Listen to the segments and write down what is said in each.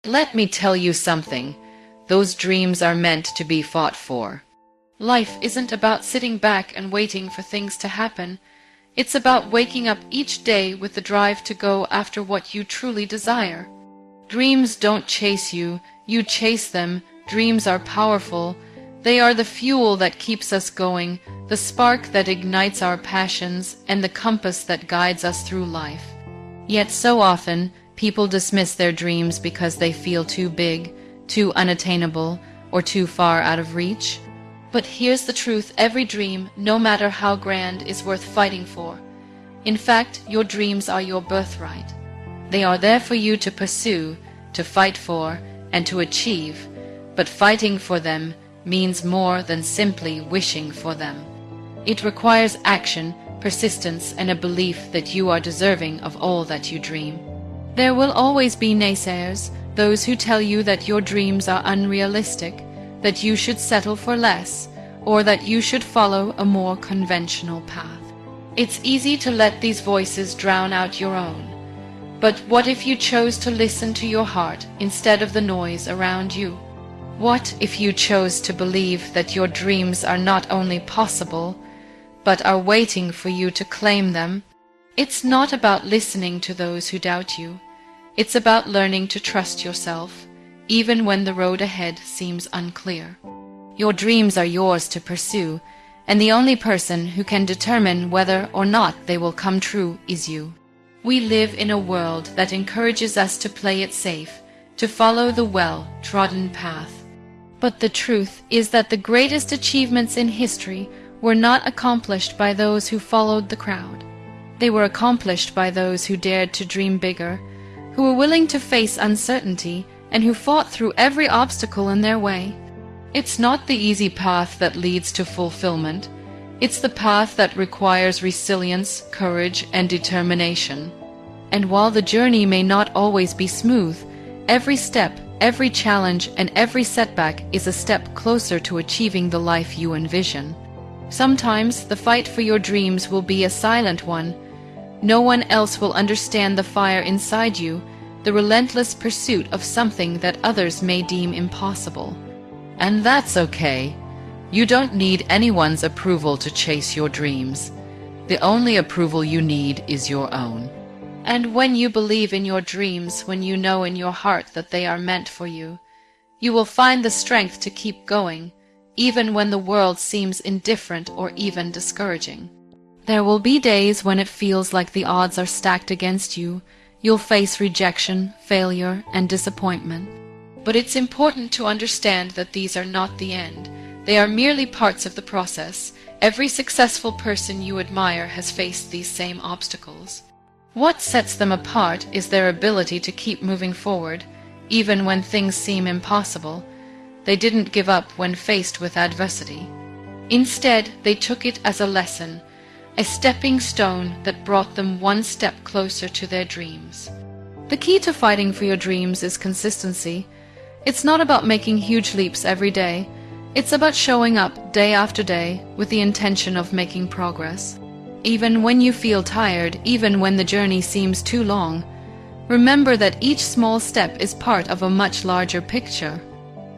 Let me tell you something. Those dreams are meant to be fought for. Life isn't about sitting back and waiting for things to happen. It's about waking up each day with the drive to go after what you truly desire. Dreams don't chase you, you chase them. Dreams are powerful. They are the fuel that keeps us going, the spark that ignites our passions, and the compass that guides us through life. Yet so often, people dismiss their dreams because they feel too big, too unattainable, or too far out of reach. But here's the truth: every dream, no matter how grand, is worth fighting for. In fact, your dreams are your birthright. They are there for you to pursue, to fight for, and to achieve. But fighting for them means more than simply wishing for them. It requires action, persistence, and a belief that you are deserving of all that you dream. There will always be naysayers, those who tell you that your dreams are unrealistic, that you should settle for less, or that you should follow a more conventional path. It's easy to let these voices drown out your own. But what if you chose to listen to your heart instead of the noise around you? What if you chose to believe that your dreams are not only possible, but are waiting for you to claim them? It's not about listening to those who doubt you. It's about learning to trust yourself, even when the road ahead seems unclear. Your dreams are yours to pursue, and the only person who can determine whether or not they will come true is you. We live in a world that encourages us to play it safe, to follow the well-trodden path. But the truth is that the greatest achievements in history were not accomplished by those who followed the crowd. They were accomplished by those who dared to dream bigger, who were willing to face uncertainty, and who fought through every obstacle in their way. It's not the easy path that leads to fulfillment. It's the path that requires resilience, courage, and determination. And while the journey may not always be smooth, every step, every challenge, and every setback is a step closer to achieving the life you envision. Sometimes the fight for your dreams will be a silent one. No one else will understand the fire inside you, the relentless pursuit of something that others may deem impossible. And that's okay. You don't need anyone's approval to chase your dreams. The only approval you need is your own. And when you believe in your dreams, when you know in your heart that they are meant for you, you will find the strength to keep going, even when the world seems indifferent or even discouraging. There will be days when it feels like the odds are stacked against you. You'll face rejection, failure, and disappointment. But it's important to understand that these are not the end. They are merely parts of the process. Every successful person you admire has faced these same obstacles. What sets them apart is their ability to keep moving forward, even when things seem impossible. They didn't give up when faced with adversity. Instead, they took it as a lesson, a stepping stone that brought them one step closer to their dreams. The key to fighting for your dreams is consistency. It's not about making huge leaps every day. It's about showing up day after day with the intention of making progress. Even when you feel tired, even when the journey seems too long, remember that each small step is part of a much larger picture.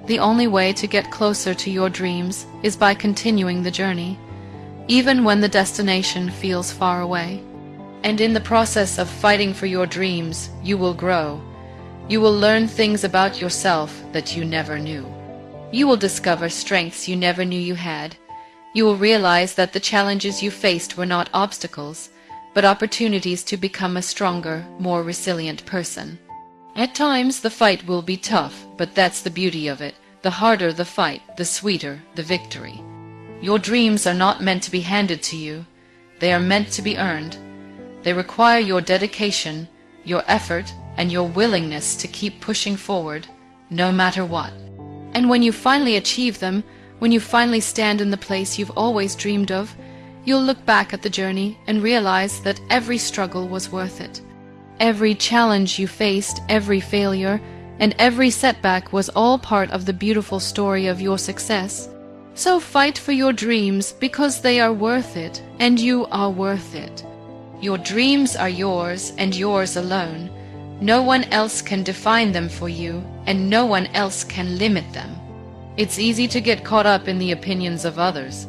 The only way to get closer to your dreams is by continuing the journey, even when the destination feels far away. And in the process of fighting for your dreams, you will grow. You will learn things about yourself that you never knew. You will discover strengths you never knew you had. You will realize that the challenges you faced were not obstacles, but opportunities to become a stronger, more resilient person. At times, the fight will be tough, but that's the beauty of it. The harder the fight, the sweeter the victory. Your dreams are not meant to be handed to you. They are meant to be earned. They require your dedication, your effort, and your willingness to keep pushing forward, no matter what. And when you finally achieve them, when you finally stand in the place you've always dreamed of, you'll look back at the journey and realize that every struggle was worth it. Every challenge you faced, every failure, and every setback was all part of the beautiful story of your success. So fight for your dreams because they are worth it, and you are worth it. Your dreams are yours and yours alone. No one else can define them for you, and no one else can limit them. It's easy to get caught up in the opinions of others,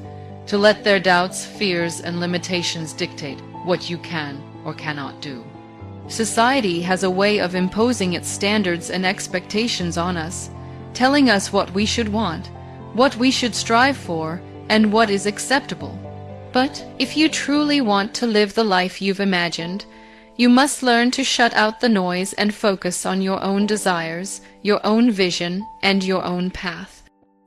to let their doubts, fears, and limitations dictate what you can or cannot do. Society has a way of imposing its standards and expectations on us, telling us what we should want, what we should strive for, and what is acceptable. But if you truly want to live the life you've imagined, you must learn to shut out the noise and focus on your own desires, your own vision, and your own path.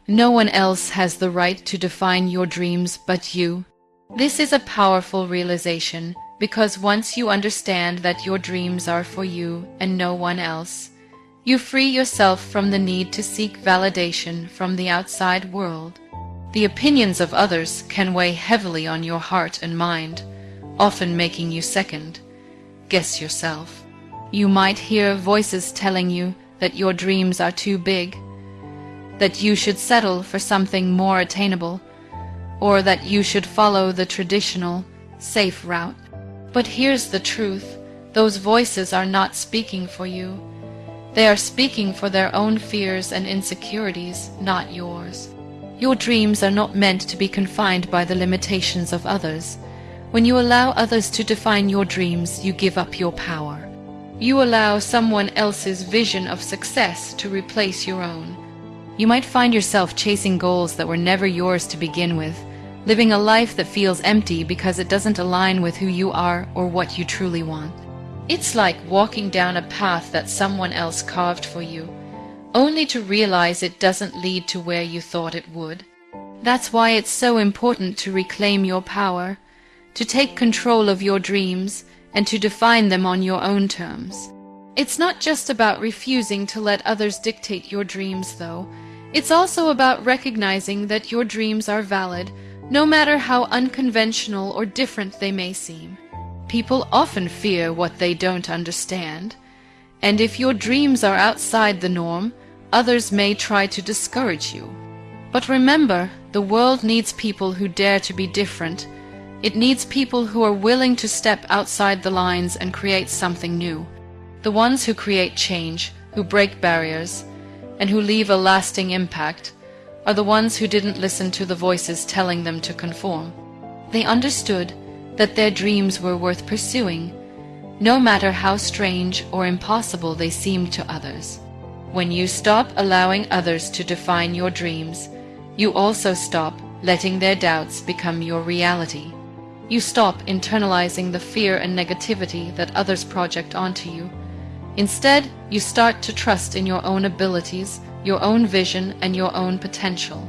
No one else has the right to define your dreams but you. This is a powerful realization, because once you understand that your dreams are for you and no one else, you free yourself from the need to seek validation from the outside world. The opinions of others can weigh heavily on your heart and mind, often making you second guess yourself. You might hear voices telling you that your dreams are too big, that you should settle for something more attainable, or that you should follow the traditional, safe route. But here's the truth: those voices are not speaking for you. They are speaking for their own fears and insecurities, not yours. Your dreams are not meant to be confined by the limitations of others. When you allow others to define your dreams, you give up your power. You allow someone else's vision of success to replace your own. You might find yourself chasing goals that were never yours to begin with, living a life that feels empty because it doesn't align with who you are or what you truly want. It's like walking down a path that someone else carved for you, only to realize it doesn't lead to where you thought it would. That's why it's so important to reclaim your power, to take control of your dreams, and to define them on your own terms. It's not just about refusing to let others dictate your dreams, though. It's also about recognizing that your dreams are valid, no matter how unconventional or different they may seem. People often fear what they don't understand, and if your dreams are outside the norm, others may try to discourage you. But remember, the world needs people who dare to be different. It needs people who are willing to step outside the lines and create something new. The ones who create change, who break barriers, and who leave a lasting impact are the ones who didn't listen to the voices telling them to conform. They understood that their dreams were worth pursuing, no matter how strange or impossible they seemed to others. When you stop allowing others to define your dreams, you also stop letting their doubts become your reality. You stop internalizing the fear and negativity that others project onto you. Instead, you start to trust in your own abilities, your own vision, and your own potential.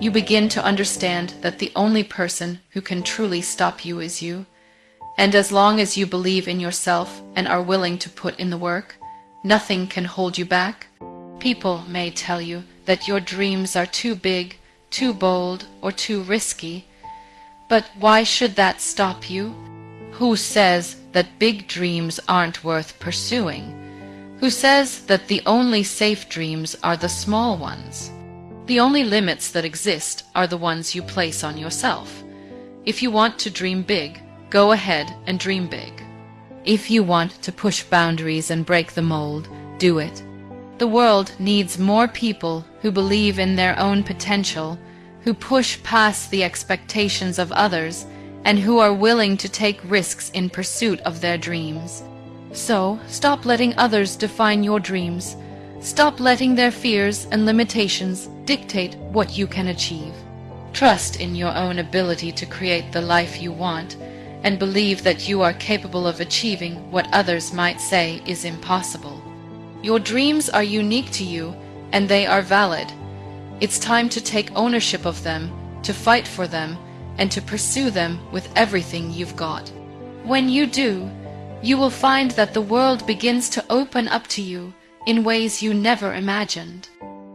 You begin to understand that the only person who can truly stop you is you, and as long as you believe in yourself and are willing to put in the work, nothing can hold you back. People may tell you that your dreams are too big, too bold, or too risky, but why should that stop you? Who says that big dreams aren't worth pursuing? Who says that the only safe dreams are the small ones? The only limits that exist are the ones you place on yourself. If you want to dream big, go ahead and dream big. If you want to push boundaries and break the mold, do it. The world needs more people who believe in their own potential, who push past the expectations of others, and who are willing to take risks in pursuit of their dreams. So, stop letting others define your dreams. Stop letting their fears and limitations dictate what you can achieve. Trust in your own ability to create the life you want, and believe that you are capable of achieving what others might say is impossible. Your dreams are unique to you, and they are valid. It's time to take ownership of them, to fight for them, and to pursue them with everything you've got. When you do, you will find that the world begins to open up to you in ways you never imagined.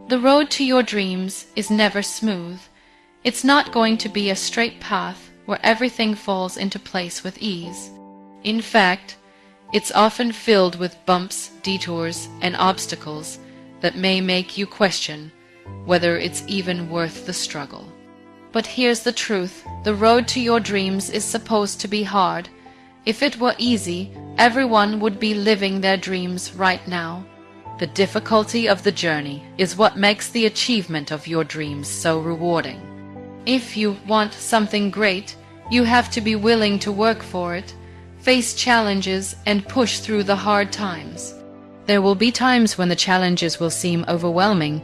The road to your dreams is never smooth. It's not going to be a straight path where everything falls into place with ease. In fact, it's often filled with bumps, detours, and obstacles that may make you question whether it's even worth the struggle. But here's the truth: the road to your dreams is supposed to be hard, If it were easy, everyone would be living their dreams right now. The difficulty of the journey is what makes the achievement of your dreams so rewarding. If you want something great, you have to be willing to work for it, face challenges, and push through the hard times. There will be times when the challenges will seem overwhelming.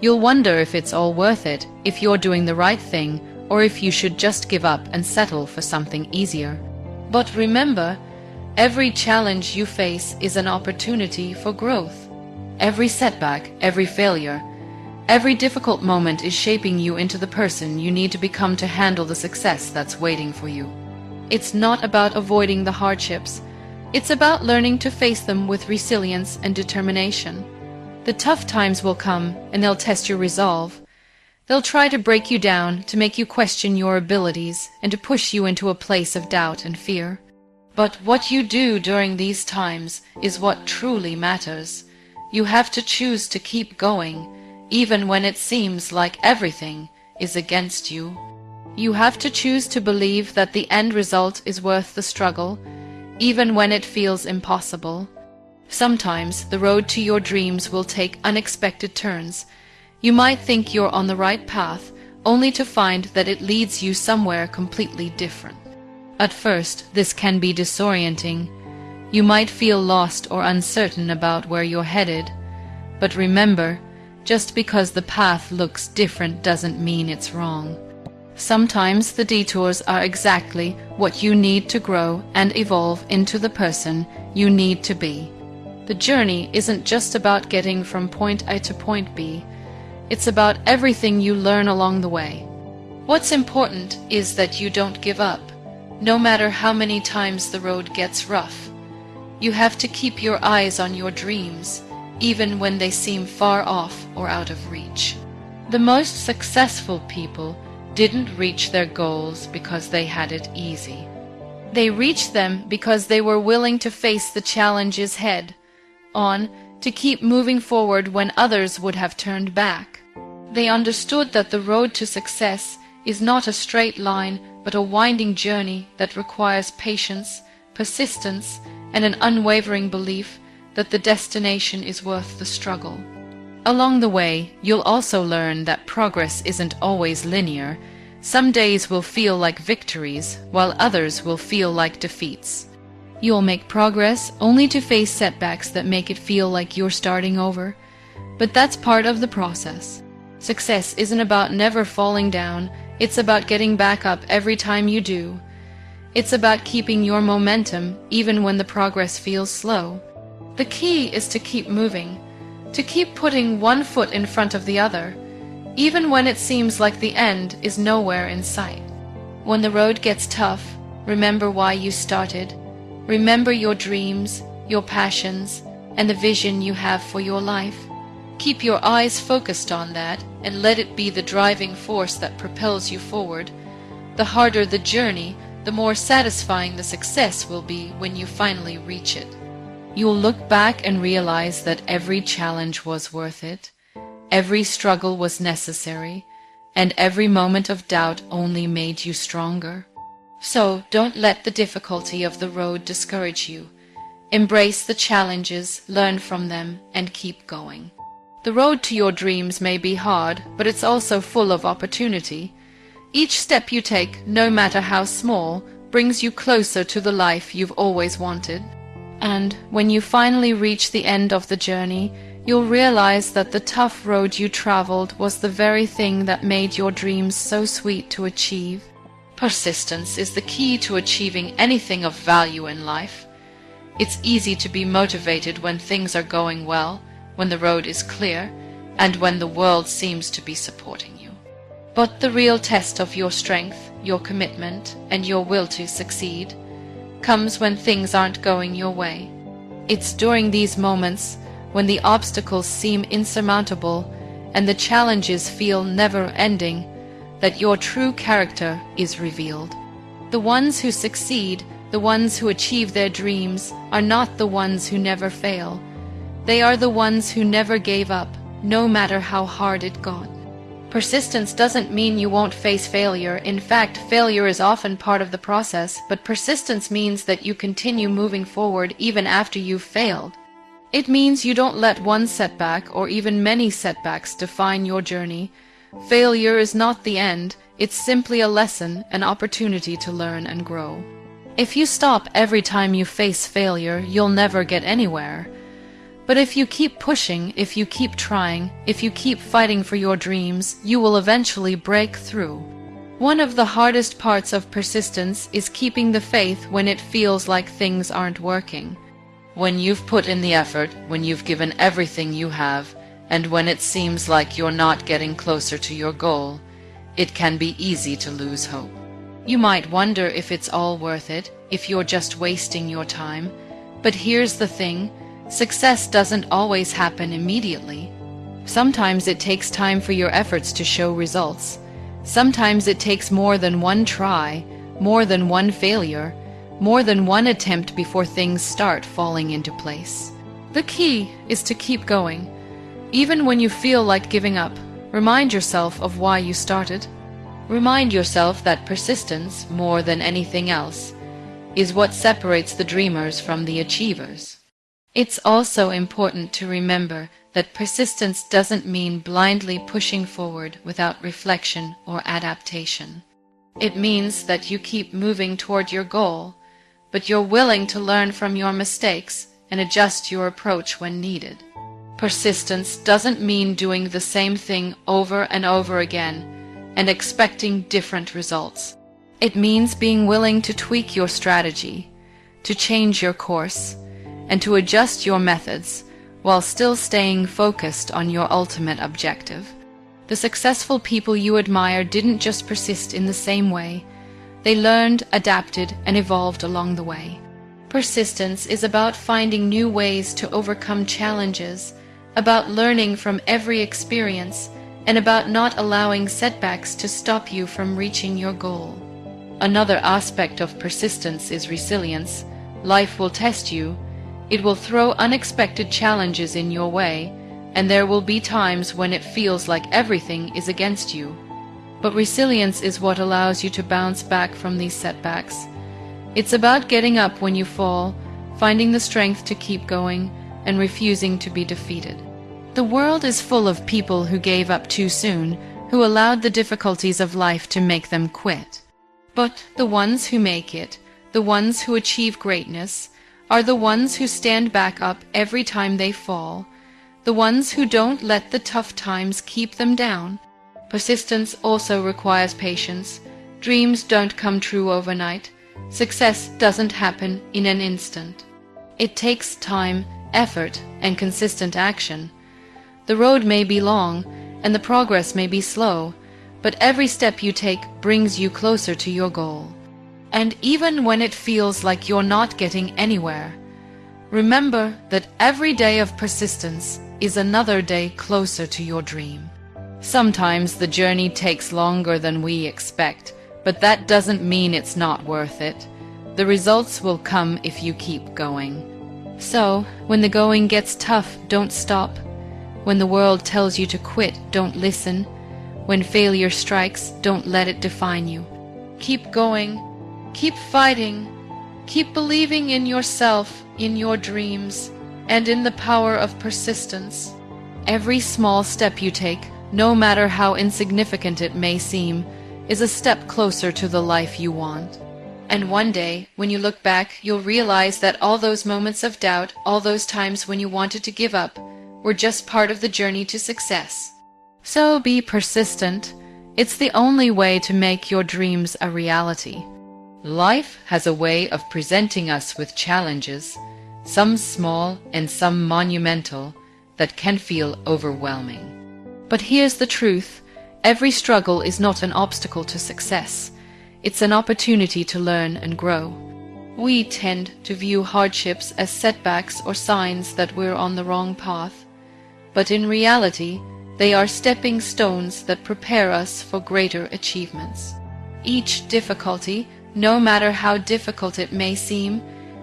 You'll wonder if it's all worth it, if you're doing the right thing, or if you should just give up and settle for something easier. But remember, every challenge you face is an opportunity for growth. Every setback, every failure, every difficult moment is shaping you into the person you need to become to handle the success that's waiting for you. It's not about avoiding the hardships. It's about learning to face them with resilience and determination. The tough times will come, and they'll test your resolve. They'll try to break you down, to make you question your abilities, and to push you into a place of doubt and fear. But what you do during these times is what truly matters. You have to choose to keep going, even when it seems like everything is against you. You have to choose to believe that the end result is worth the struggle, even when it feels impossible. Sometimes the road to your dreams will take unexpected turns. You might think you're on the right path, only to find that it leads you somewhere completely different. At first, this can be disorienting. You might feel lost or uncertain about where you're headed. But remember, just because the path looks different doesn't mean it's wrong. Sometimes the detours are exactly what you need to grow and evolve into the person you need to be. The journey isn't just about getting from point A to point B. It's about everything you learn along the way. What's important is that you don't give up, no matter how many times the road gets rough. You have to keep your eyes on your dreams, even when they seem far off or out of reach. The most successful people didn't reach their goals because they had it easy. They reached them because they were willing to face the challenges head on, to keep moving forward when others would have turned back. They understood that the road to success is not a straight line, but a winding journey that requires patience, persistence, and an unwavering belief that the destination is worth the struggle. Along the way, you'll also learn that progress isn't always linear. Some days will feel like victories, while others will feel like defeats. You'll make progress only to face setbacks that make it feel like you're starting over. But that's part of the process. Success isn't about never falling down, it's about getting back up every time you do. It's about keeping your momentum even when the progress feels slow. The key is to keep moving, to keep putting one foot in front of the other, even when it seems like the end is nowhere in sight. When the road gets tough, remember why you started. Remember your dreams, your passions, and the vision you have for your life. Keep your eyes focused on that and let it be the driving force that propels you forward. The harder the journey, the more satisfying the success will be when you finally reach it. You'll look back and realize that every challenge was worth it, every struggle was necessary, and every moment of doubt only made you stronger. So don't let the difficulty of the road discourage you. Embrace the challenges, learn from them, and keep going. The road to your dreams may be hard, but it's also full of opportunity. Each step you take, no matter how small, brings you closer to the life you've always wanted. And when you finally reach the end of the journey, you'll realize that the tough road you traveled was the very thing that made your dreams so sweet to achieve. Persistence is the key to achieving anything of value in life. It's easy to be motivated when things are going well, when the road is clear, and when the world seems to be supporting you. But the real test of your strength, your commitment, and your will to succeed comes when things aren't going your way. It's during these moments, when the obstacles seem insurmountable and the challenges feel never-ending, that your true character is revealed. The ones who succeed, the ones who achieve their dreams, are not the ones who never fail. They are the ones who never gave up, no matter how hard it got. Persistence doesn't mean you won't face failure. In fact, failure is often part of the process, but persistence means that you continue moving forward even after you've failed. It means you don't let one setback or even many setbacks define your journey. Failure is not the end, it's simply a lesson, an opportunity to learn and grow. If you stop every time you face failure, you'll never get anywhere. But if you keep pushing, if you keep trying, if you keep fighting for your dreams, you will eventually break through. One of the hardest parts of persistence is keeping the faith when it feels like things aren't working. When you've put in the effort, when you've given everything you have, and when it seems like you're not getting closer to your goal, it can be easy to lose hope. You might wonder if it's all worth it, if you're just wasting your time. But here's the thing, success doesn't always happen immediately. Sometimes it takes time for your efforts to show results. Sometimes it takes more than one try, more than one failure, more than one attempt before things start falling into place. The key is to keep going. Even when you feel like giving up, remind yourself of why you started. Remind yourself that persistence, more than anything else, is what separates the dreamers from the achievers. It's also important to remember that persistence doesn't mean blindly pushing forward without reflection or adaptation. It means that you keep moving toward your goal, but you're willing to learn from your mistakes and adjust your approach when needed. Persistence doesn't mean doing the same thing over and over again and expecting different results. It means being willing to tweak your strategy, to change your course, and to adjust your methods while still staying focused on your ultimate objective. The successful people you admire didn't just persist in the same way. They learned, adapted, and evolved along the way. Persistence is about finding new ways to overcome challenges, about learning from every experience, and about not allowing setbacks to stop you from reaching your goal. Another aspect of persistence is resilience. Life will test you. It will throw unexpected challenges in your way, and there will be times when it feels like everything is against you. But resilience is what allows you to bounce back from these setbacks. It's about getting up when you fall, finding the strength to keep going, and refusing to be defeated. The world is full of people who gave up too soon, who allowed the difficulties of life to make them quit. But the ones who make it, the ones who achieve greatness, are the ones who stand back up every time they fall, the ones who don't let the tough times keep them down. Persistence also requires patience. Dreams don't come true overnight. Success doesn't happen in an instant. It takes time, effort, and consistent action. The road may be long, and the progress may be slow, but every step you take brings you closer to your goal. And even when it feels like you're not getting anywhere, remember that every day of persistence is another day closer to your dream. Sometimes the journey takes longer than we expect, but that doesn't mean it's not worth it. The results will come if you keep going. So, when the going gets tough, don't stop. When the world tells you to quit, don't listen. When failure strikes, don't let it define you. Keep going. Keep fighting. Keep believing in yourself, in your dreams, and in the power of persistence. Every small step you take, no matter how insignificant it may seem, is a step closer to the life you want. And one day, when you look back, you'll realize that all those moments of doubt, all those times when you wanted to give up, were just part of the journey to success. So be persistent. It's the only way to make your dreams a reality. Life has a way of presenting us with challenges, some small and some monumental, that can feel overwhelming. But here's the truth. Every struggle is not an obstacle to success. It's an opportunity to learn and grow. We tend to view hardships as setbacks or signs that we're on the wrong path. But in reality, they are stepping stones that prepare us for greater achievements. Each difficulty, no matter how difficult it may seem,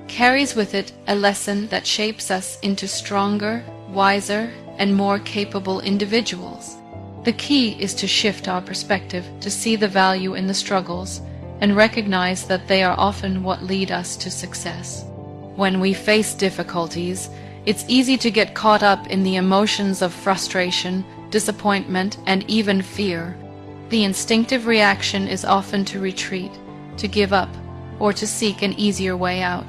carries with it a lesson that shapes us into stronger, wiser, and more capable individuals. The key is to shift our perspective to see the value in the struggles and recognize that they are often what lead us to success. When we face difficulties, it's easy to get caught up in the emotions of frustration, disappointment, and even fear. The instinctive reaction is often to retreat, to give up, or to seek an easier way out.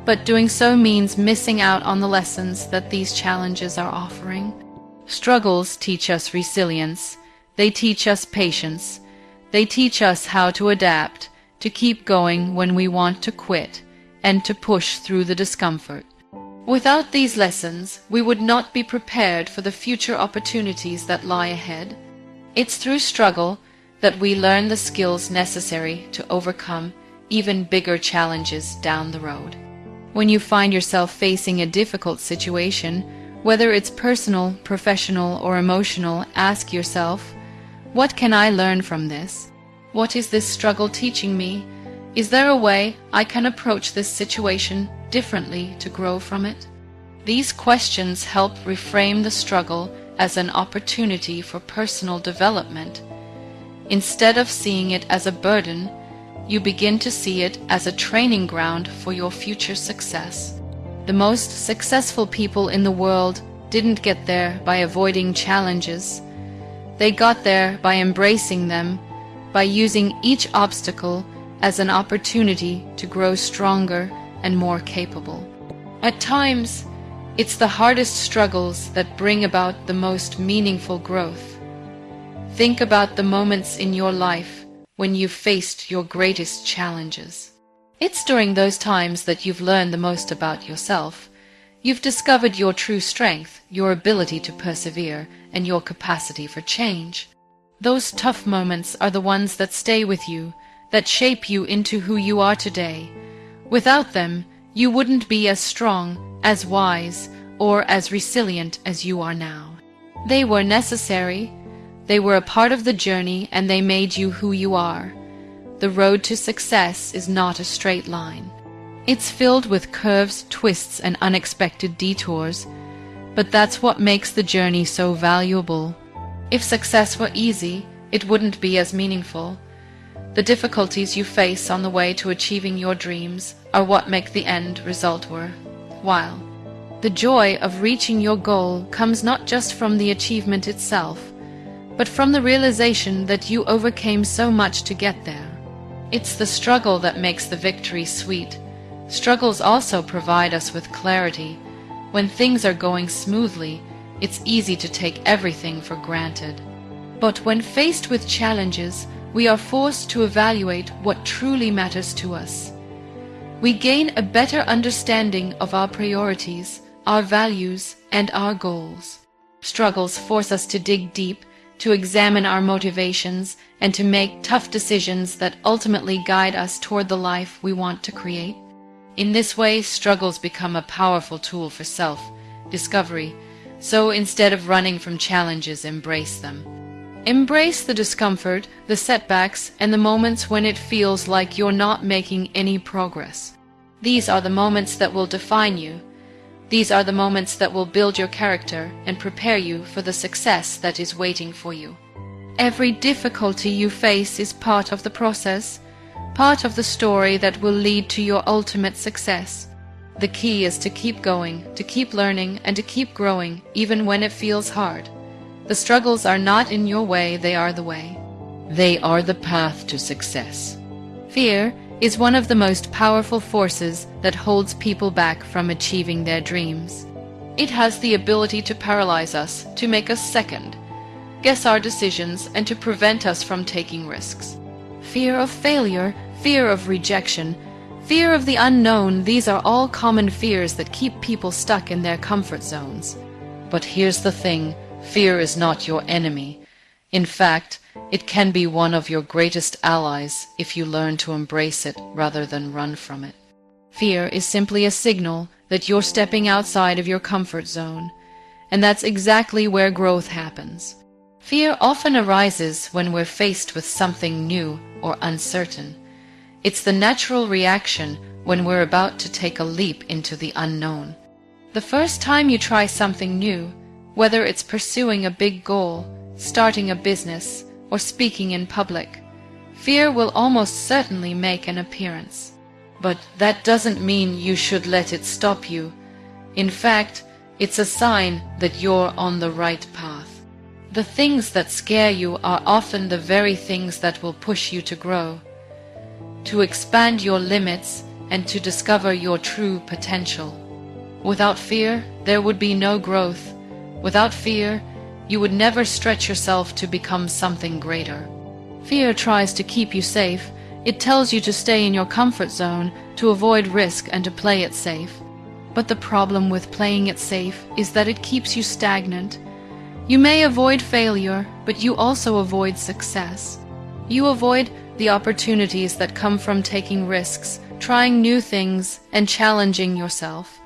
But doing so means missing out on the lessons that these challenges are offering. Struggles teach us resilience. They teach us patience. They teach us how to adapt, to keep going when we want to quit, and to push through the discomfort. Without these lessons, we would not be prepared for the future opportunities that lie ahead. It's through struggle that we learn the skills necessary to overcome even bigger challenges down the road. When you find yourself facing a difficult situation, whether it's personal, professional, or emotional, ask yourself, what can I learn from this? What is this struggle teaching me? Is there a way I can approach this situation differently to grow from it? These questions help reframe the struggle as an opportunity for personal development. Instead of seeing it as a burden, you begin to see it as a training ground for your future success. The most successful people in the world didn't get there by avoiding challenges. They got there by embracing them, by using each obstacle as an opportunity to grow stronger and more capable. At times, it's the hardest struggles that bring about the most meaningful growth. Think about the moments in your life when you've faced your greatest challenges. It's during those times that you've learned the most about yourself. You've discovered your true strength, your ability to persevere, and your capacity for change. Those tough moments are the ones that stay with you, that shape you into who you are today. Without them, you wouldn't be as strong, as wise, or as resilient as you are now. They were necessary. They were a part of the journey, and they made you who you are. The road to success is not a straight line. It's filled with curves, twists, and unexpected detours, but that's what makes the journey so valuable. If success were easy, it wouldn't be as meaningful. The difficulties you face on the way to achieving your dreams are what make the end result worthwhile. The joy of reaching your goal comes not just from the achievement itself, but from the realization that you overcame so much to get there. It's the struggle that makes the victory sweet. Struggles also provide us with clarity. When things are going smoothly, it's easy to take everything for granted. But when faced with challenges, we are forced to evaluate what truly matters to us. We gain a better understanding of our priorities, our values, and our goals. Struggles force us to dig deep, to examine our motivations, and to make tough decisions that ultimately guide us toward the life we want to create. In this way, struggles become a powerful tool for self-discovery. So instead of running from challenges, embrace them. Embrace the discomfort, the setbacks, and the moments when it feels like you're not making any progress. These are the moments that will define you. These are the moments that will build your character and prepare you for the success that is waiting for you. Every difficulty you face is part of the process, part of the story that will lead to your ultimate success. The key is to keep going, to keep learning, and to keep growing, even when it feels hard. The struggles are not in your way, they are the way. They are the path to success. Fear is one of the most powerful forces that holds people back from achieving their dreams. It has the ability to paralyze us, to make us second, guess our decisions, and to prevent us from taking risks. Fear of failure, fear of rejection, fear of the unknown, these are all common fears that keep people stuck in their comfort zones. But here's the thing, fear is not your enemy. In fact, it can be one of your greatest allies if you learn to embrace it rather than run from it. Fear is simply a signal that you're stepping outside of your comfort zone, and that's exactly where growth happens. Fear often arises when we're faced with something new or uncertain. It's the natural reaction when we're about to take a leap into the unknown. The first time you try something new, whether it's pursuing a big goal, starting a business, or speaking in public, fear will almost certainly make an appearance. But that doesn't mean you should let it stop you. In fact, it's a sign that you're on the right path. The things that scare you are often the very things that will push you to grow, to expand your limits, and to discover your true potential. Without fear, there would be no growth. Without fear, you would never stretch yourself to become something greater. Fear tries to keep you safe. It tells you to stay in your comfort zone, to avoid risk and to play it safe. But the problem with playing it safe is that it keeps you stagnant. You may avoid failure, but you also avoid success. You avoid the opportunities that come from taking risks, trying new things, and challenging yourself.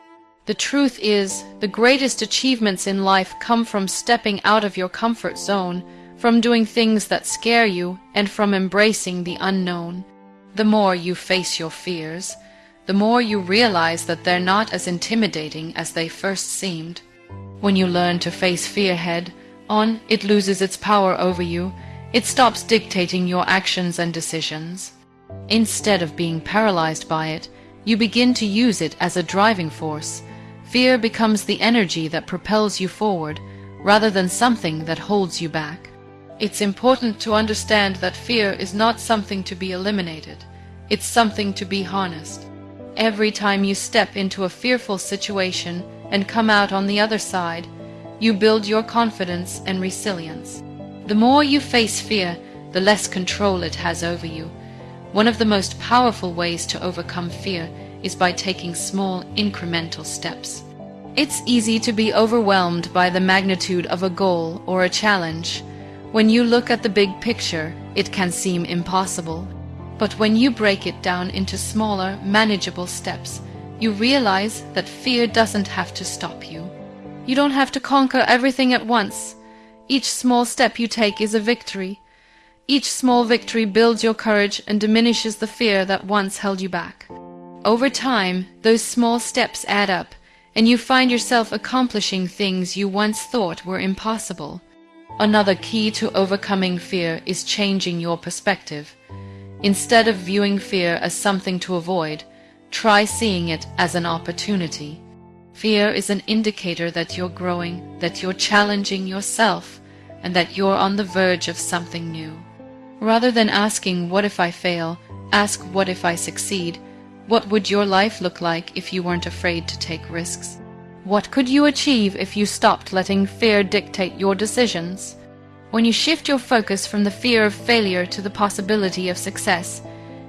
The truth is, the greatest achievements in life come from stepping out of your comfort zone, from doing things that scare you, and from embracing the unknown. The more you face your fears, the more you realize that they're not as intimidating as they first seemed. When you learn to face fear head on, it loses its power over you. It stops dictating your actions and decisions. Instead of being paralyzed by it, you begin to use it as a driving force. Fear becomes the energy that propels you forward, rather than something that holds you back. It's important to understand that fear is not something to be eliminated. It's something to be harnessed. Every time you step into a fearful situation and come out on the other side, you build your confidence and resilience. The more you face fear, the less control it has over you. One of the most powerful ways to overcome fear is by taking small, incremental steps. It's easy to be overwhelmed by the magnitude of a goal or a challenge. When you look at the big picture, it can seem impossible. But when you break it down into smaller, manageable steps, you realize that fear doesn't have to stop you. You don't have to conquer everything at once. Each small step you take is a victory. Each small victory builds your courage and diminishes the fear that once held you back. Over time, those small steps add up, and you find yourself accomplishing things you once thought were impossible. Another key to overcoming fear is changing your perspective. Instead of viewing fear as something to avoid, try seeing it as an opportunity. Fear is an indicator that you're growing, that you're challenging yourself, and that you're on the verge of something new. Rather than asking, "What if I fail?" ask, "What if I succeed?" What would your life look like if you weren't afraid to take risks? What could you achieve if you stopped letting fear dictate your decisions? When you shift your focus from the fear of failure to the possibility of success,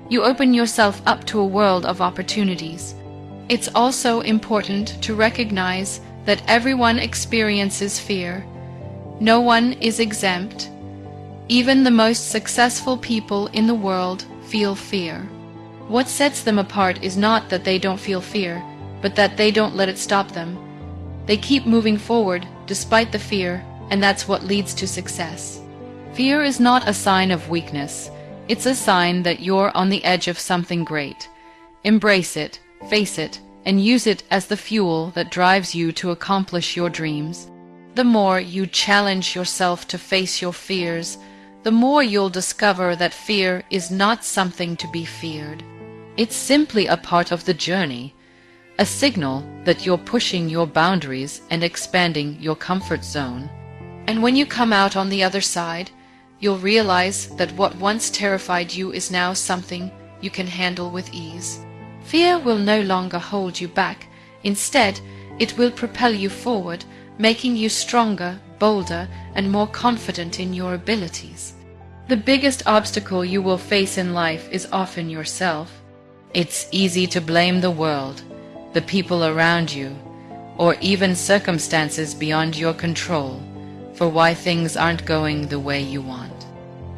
you open yourself up to a world of opportunities. It's also important to recognize that everyone experiences fear. No one is exempt. Even the most successful people in the world feel fear. What sets them apart is not that they don't feel fear, but that they don't let it stop them. They keep moving forward despite the fear, and that's what leads to success. Fear is not a sign of weakness. It's a sign that you're on the edge of something great. Embrace it, face it, and use it as the fuel that drives you to accomplish your dreams. The more you challenge yourself to face your fears, the more you'll discover that fear is not something to be feared. It's simply a part of the journey, a signal that you're pushing your boundaries and expanding your comfort zone. And when you come out on the other side, you'll realize that what once terrified you is now something you can handle with ease. Fear will no longer hold you back. Instead, it will propel you forward, making you stronger, bolder, and more confident in your abilities. The biggest obstacle you will face in life is often yourself. It's easy to blame the world, the people around you, or even circumstances beyond your control for why things aren't going the way you want.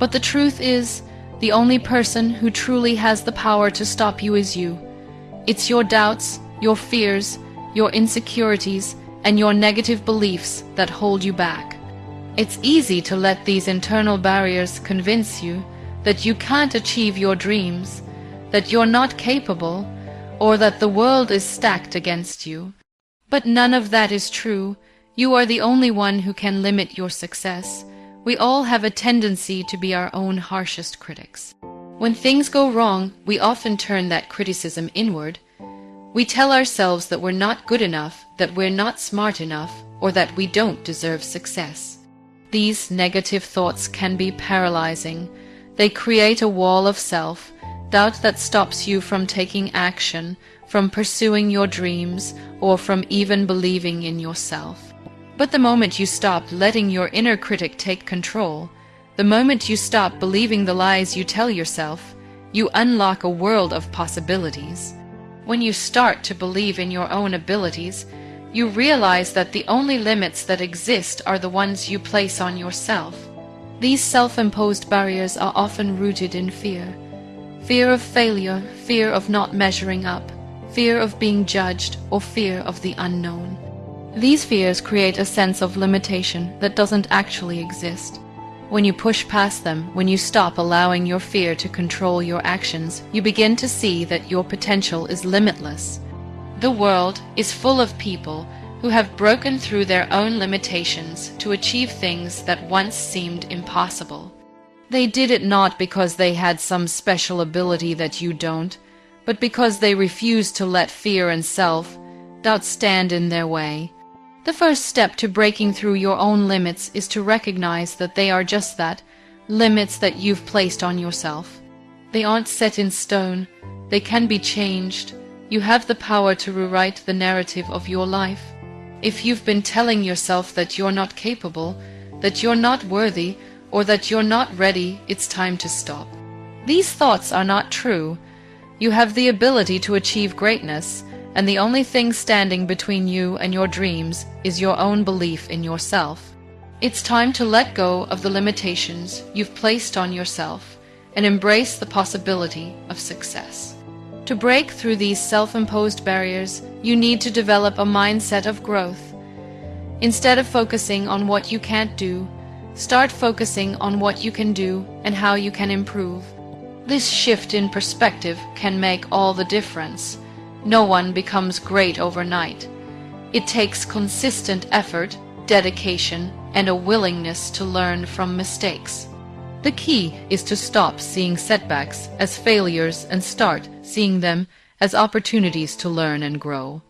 But the truth is, the only person who truly has the power to stop you is you. It's your doubts, your fears, your insecurities, and your negative beliefs that hold you back. It's easy to let these internal barriers convince you that you can't achieve your dreams, that you're not capable, or that the world is stacked against you. But none of that is true. You are the only one who can limit your success. We all have a tendency to be our own harshest critics. When things go wrong, we often turn that criticism inward. We tell ourselves that we're not good enough, that we're not smart enough, or that we don't deserve success. These negative thoughts can be paralyzing. They create a wall of self-doubt that stops you from taking action, from pursuing your dreams, or from even believing in yourself. But the moment you stop letting your inner critic take control, the moment you stop believing the lies you tell yourself, you unlock a world of possibilities. When you start to believe in your own abilities, you realize that the only limits that exist are the ones you place on yourself. These self-imposed barriers are often rooted in fear. Fear of failure, fear of not measuring up, fear of being judged, or fear of the unknown. These fears create a sense of limitation that doesn't actually exist. When you push past them, when you stop allowing your fear to control your actions, you begin to see that your potential is limitless. The world is full of people who have broken through their own limitations to achieve things that once seemed impossible. They did it not because they had some special ability that you don't, but because they refused to let fear and self-doubt stand in their way. The first step to breaking through your own limits is to recognize that they are just that, limits that you've placed on yourself. They aren't set in stone. They can be changed. You have the power to rewrite the narrative of your life. If you've been telling yourself that you're not capable, that you're not worthy, or that you're not ready, it's time to stop. These thoughts are not true. You have the ability to achieve greatness, and the only thing standing between you and your dreams is your own belief in yourself. It's time to let go of the limitations you've placed on yourself and embrace the possibility of success. To break through these self-imposed barriers, you need to develop a mindset of growth. Instead of focusing on what you can't do, start focusing on what you can do and how you can improve. This shift in perspective can make all the difference. No one becomes great overnight. It takes consistent effort, dedication, and a willingness to learn from mistakes. The key is to stop seeing setbacks as failures and start seeing them as opportunities to learn and grow.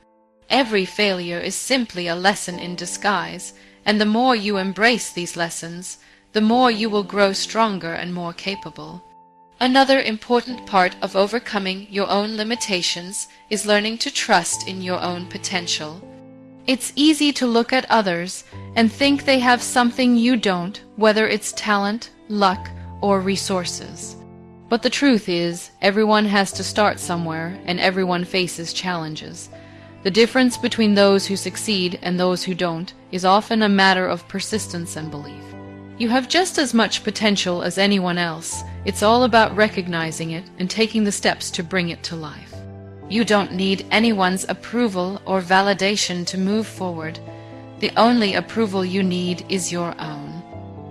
Every failure is simply a lesson in disguise, and the more you embrace these lessons, the more you will grow stronger and more capable. Another important part of overcoming your own limitations is learning to trust in your own potential. It's easy to look at others and think they have something you don't, whether it's talent, luck, or resources. But the truth is, everyone has to start somewhere, and everyone faces challenges. The difference between those who succeed and those who don't is often a matter of persistence and belief. You have just as much potential as anyone else. It's all about recognizing it and taking the steps to bring it to life. You don't need anyone's approval or validation to move forward. The only approval you need is your own.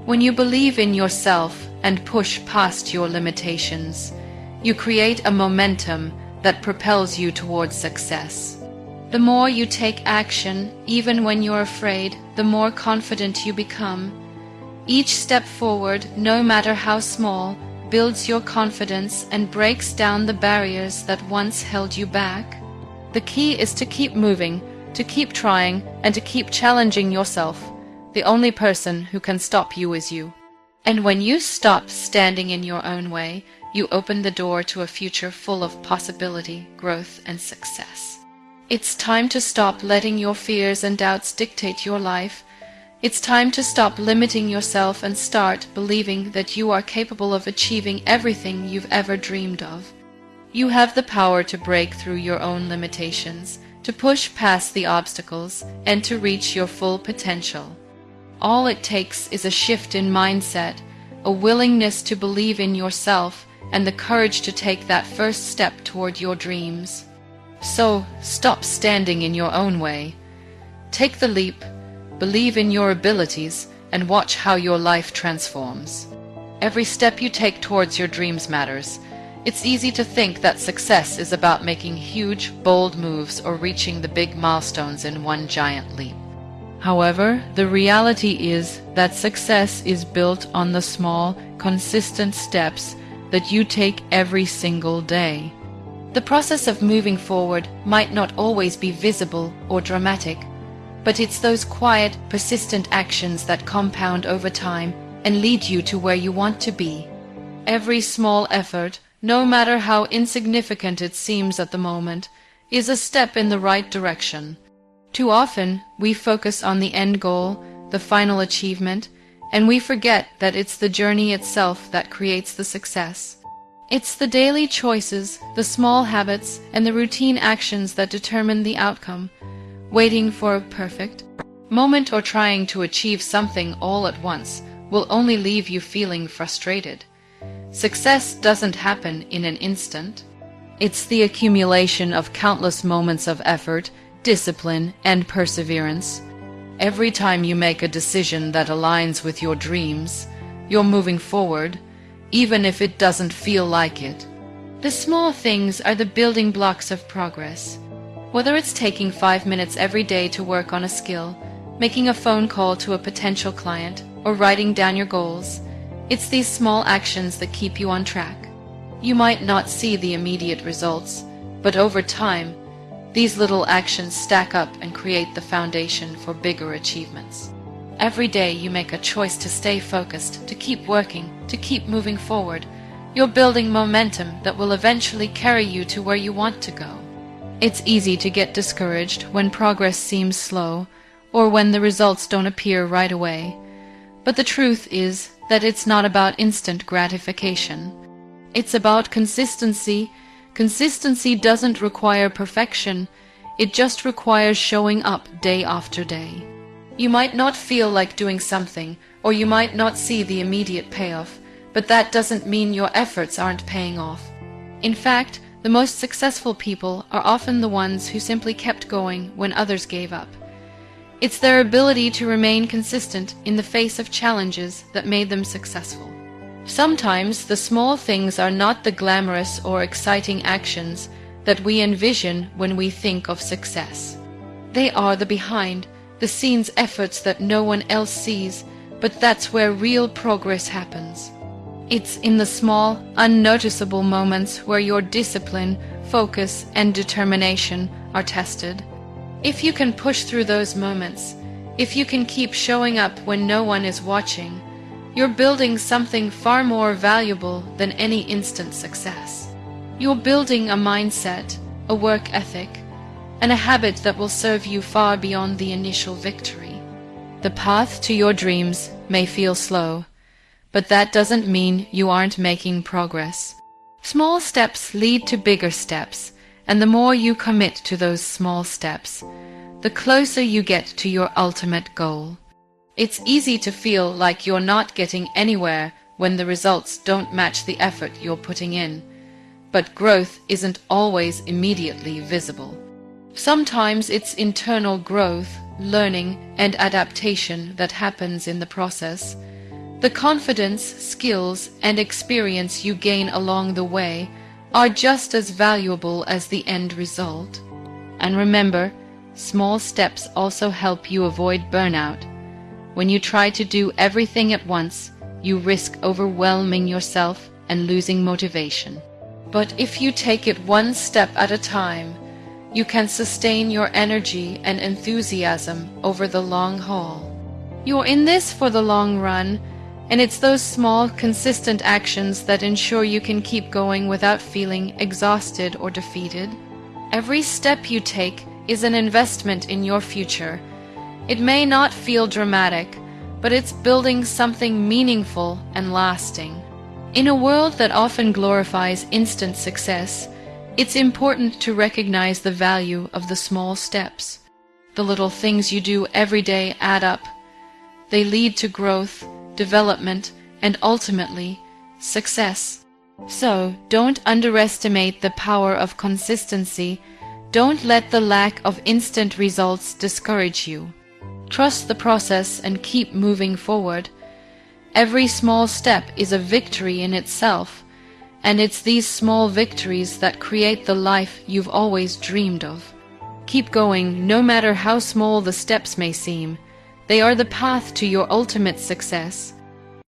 When you believe in yourself and push past your limitations, you create a momentum that propels you towards success. The more you take action, even when you're afraid, the more confident you become. Each step forward, no matter how small, builds your confidence and breaks down the barriers that once held you back. The key is to keep moving, to keep trying, and to keep challenging yourself. The only person who can stop you is you. And when you stop standing in your own way, you open the door to a future full of possibility, growth, and success. It's time to stop letting your fears and doubts dictate your life. It's time to stop limiting yourself and start believing that you are capable of achieving everything you've ever dreamed of. You have the power to break through your own limitations, to push past the obstacles, and to reach your full potential. All it takes is a shift in mindset, a willingness to believe in yourself, and the courage to take that first step toward your dreams. So, stop standing in your own way. Take the leap. Believe in your abilities and watch how your life transforms. Every step you take towards your dreams matters. It's easy to think that success is about making huge, bold moves or reaching the big milestones in one giant leap. However, the reality is that success is built on the small, consistent steps that you take every single day. The process of moving forward might not always be visible or dramatic, but it's those quiet, persistent actions that compound over time and lead you to where you want to be. Every small effort, no matter how insignificant it seems at the moment, is a step in the right direction. Too often, we focus on the end goal, the final achievement, and we forget that it's the journey itself that creates the success. It's the daily choices, the small habits, and the routine actions that determine the outcome. Waiting for a perfect moment or trying to achieve something all at once will only leave you feeling frustrated. Success doesn't happen in an instant. It's the accumulation of countless moments of effort, discipline, and perseverance. Every time you make a decision that aligns with your dreams, you're moving forward, even if it doesn't feel like it. The small things are the building blocks of progress. Whether it's taking 5 minutes every day to work on a skill, making a phone call to a potential client, or writing down your goals, it's these small actions that keep you on track. You might not see the immediate results, but over time, these little actions stack up and create the foundation for bigger achievements. Every day you make a choice to stay focused, to keep working, to keep moving forward. You're building momentum that will eventually carry you to where you want to go. It's easy to get discouraged when progress seems slow or when the results don't appear right away. But the truth is that it's not about instant gratification. It's about consistency. Consistency doesn't require perfection. It just requires showing up day after day. You might not feel like doing something, or you might not see the immediate payoff, but that doesn't mean your efforts aren't paying off. In fact, the most successful people are often the ones who simply kept going when others gave up. It's their ability to remain consistent in the face of challenges that made them successful. Sometimes the small things are not the glamorous or exciting actions that we envision when we think of success. They are the behind-the-scenes efforts that no one else sees, but that's where real progress happens. It's in the small, unnoticeable moments where your discipline, focus, and determination are tested. If you can push through those moments, if you can keep showing up when no one is watching, you're building something far more valuable than any instant success. You're building a mindset, a work ethic, and a habit that will serve you far beyond the initial victory. The path to your dreams may feel slow, but that doesn't mean you aren't making progress. Small steps lead to bigger steps, and the more you commit to those small steps, the closer you get to your ultimate goal. It's easy to feel like you're not getting anywhere when the results don't match the effort you're putting in, but growth isn't always immediately visible. Sometimes it's internal growth, learning, and adaptation that happens in the process. The confidence, skills, and experience you gain along the way are just as valuable as the end result. And remember, small steps also help you avoid burnout. When you try to do everything at once, you risk overwhelming yourself and losing motivation. But if you take it one step at a time, you can sustain your energy and enthusiasm over the long haul. You're in this for the long run, and it's those small, consistent actions that ensure you can keep going without feeling exhausted or defeated. Every step you take is an investment in your future. It may not feel dramatic, but it's building something meaningful and lasting. In a world that often glorifies instant success, it's important to recognize the value of the small steps. The little things you do every day add up. They lead to growth, development, and ultimately, success. So, don't underestimate the power of consistency. Don't let the lack of instant results discourage you. Trust the process and keep moving forward. Every small step is a victory in itself, and it's these small victories that create the life you've always dreamed of. Keep going, no matter how small the steps may seem. They are the path to your ultimate success.